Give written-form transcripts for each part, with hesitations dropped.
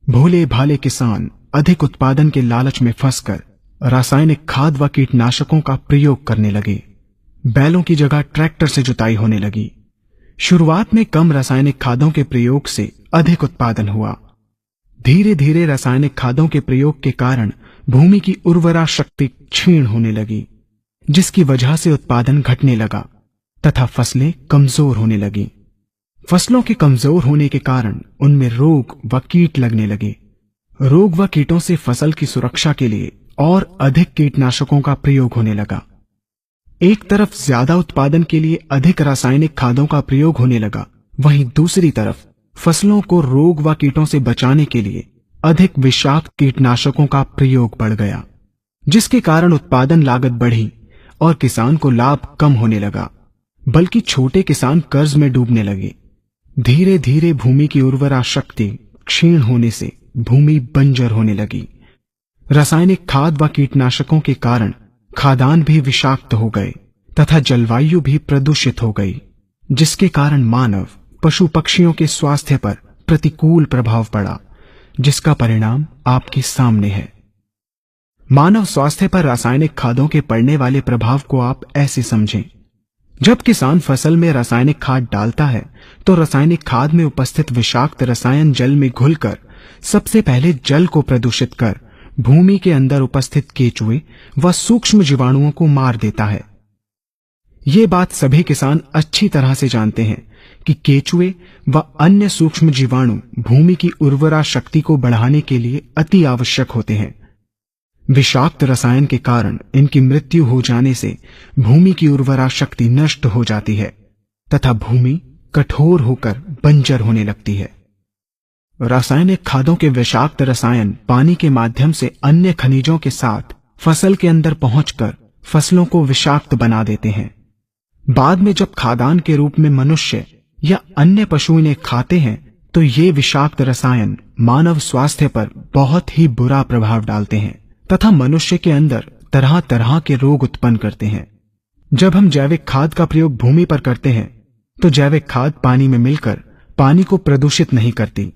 भोले भाले किसान अधिक उत्पादन के लालच में फंसकर रासायनिक खाद व कीटनाशकों का प्रयोग करने लगे। बैलों की जगह ट्रैक्टर से जुताई होने लगी। शुरुआत में कम रासायनिक खादों के प्रयोग से अधिक उत्पादन हुआ। धीरे धीरे रासायनिक खादों के प्रयोग के कारण भूमि की उर्वरा शक्ति क्षीण होने लगी, जिसकी वजह से उत्पादन घटने लगा तथा फसलें कमजोर होने लगी। फसलों के कमजोर होने के कारण उनमें रोग व कीट लगने लगे। रोग व कीटों से फसल की सुरक्षा के लिए और अधिक कीटनाशकों का प्रयोग होने लगा। एक तरफ ज्यादा उत्पादन के लिए अधिक रासायनिक खादों का प्रयोग होने लगा, वहीं दूसरी तरफ फसलों को रोग व कीटों से बचाने के लिए अधिक विषाक्त कीटनाशकों का प्रयोग बढ़ गया, जिसके कारण उत्पादन लागत बढ़ी और किसान को लाभ कम होने लगा, बल्कि छोटे किसान कर्ज में डूबने लगे। धीरे धीरे भूमि की उर्वरा शक्ति क्षीण होने से भूमि बंजर होने लगी। रासायनिक खाद व कीटनाशकों के कारण खाद्यान्न भी विषाक्त हो गए तथा जलवायु भी प्रदूषित हो गई, जिसके कारण मानव पशु पक्षियों के स्वास्थ्य पर प्रतिकूल प्रभाव पड़ा, जिसका परिणाम आपके सामने है। मानव स्वास्थ्य पर रासायनिक खादों के पड़ने वाले प्रभाव को आप ऐसे समझें। जब किसान फसल में रासायनिक खाद डालता है तो रासायनिक खाद में उपस्थित विषाक्त रसायन जल में घुलकर सबसे पहले जल को प्रदूषित कर भूमि के अंदर उपस्थित केचुए व सूक्ष्म जीवाणुओं को मार देता है। ये बात सभी किसान अच्छी तरह से जानते हैं कि केचुए व अन्य सूक्ष्म जीवाणु भूमि की उर्वरा शक्ति को बढ़ाने के लिए अति आवश्यक होते हैं। विषाक्त रसायन के कारण इनकी मृत्यु हो जाने से भूमि की उर्वरा शक्ति नष्ट हो जाती है तथा भूमि कठोर होकर बंजर होने लगती है। रासायनिक खादों के विषाक्त रसायन पानी के माध्यम से अन्य खनिजों के साथ फसल के अंदर पहुंचकर फसलों को विषाक्त बना देते हैं। बाद में जब खाद्यान्न के रूप में मनुष्य या अन्य पशु इन्हें खाते हैं तो ये विषाक्त रसायन मानव स्वास्थ्य पर बहुत ही बुरा प्रभाव डालते हैं तथा मनुष्य के अंदर तरह तरह के रोग उत्पन्न करते हैं। जब हम जैविक खाद का प्रयोग भूमि पर करते हैं तो जैविक खाद पानी में मिलकर पानी को प्रदूषित नहीं करती।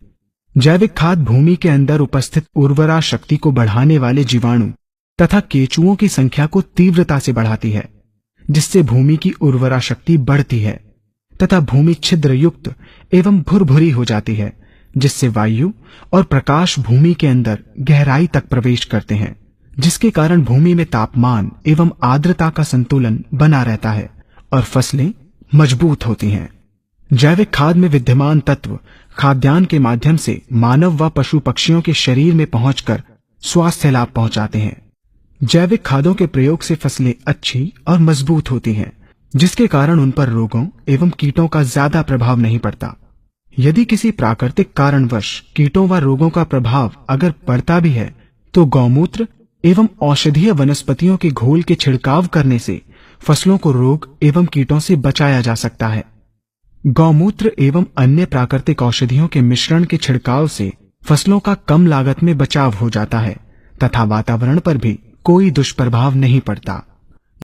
जैविक खाद भूमि के अंदर उपस्थित उर्वरा शक्ति को बढ़ाने वाले जीवाणु तथा केचुओं की संख्या को तीव्रता से बढ़ाती है, जिससे भूमि की उर्वरा शक्ति बढ़ती है तथा भूमि छिद्र युक्त एवं भुरभुरी हो जाती है, जिससे वायु और प्रकाश भूमि के अंदर गहराई तक प्रवेश करते हैं, जिसके कारण भूमि में तापमान एवं आर्द्रता का संतुलन बना रहता है और फसलें मजबूत होती हैं। जैविक खाद में विद्यमान तत्व खाद्यान्न के माध्यम से मानव व पशु पक्षियों के शरीर में पहुंचकर स्वास्थ्य लाभ पहुंचाते हैं। जैविक खादों के प्रयोग से फसलें अच्छी और मजबूत होती हैं, जिसके कारण उन पर रोगों एवं कीटों का ज्यादा प्रभाव नहीं पड़ता। यदि किसी प्राकृतिक कारणवश कीटों व रोगों का प्रभाव अगर पड़ता भी है तो गौमूत्र एवं औषधीय वनस्पतियों के घोल के छिड़काव करने से फसलों को रोग एवं कीटों से बचाया जा सकता है। गौमूत्र एवं अन्य प्राकृतिक औषधियों के मिश्रण के छिड़काव से फसलों का कम लागत में बचाव हो जाता है तथा वातावरण पर भी कोई दुष्प्रभाव नहीं पड़ता।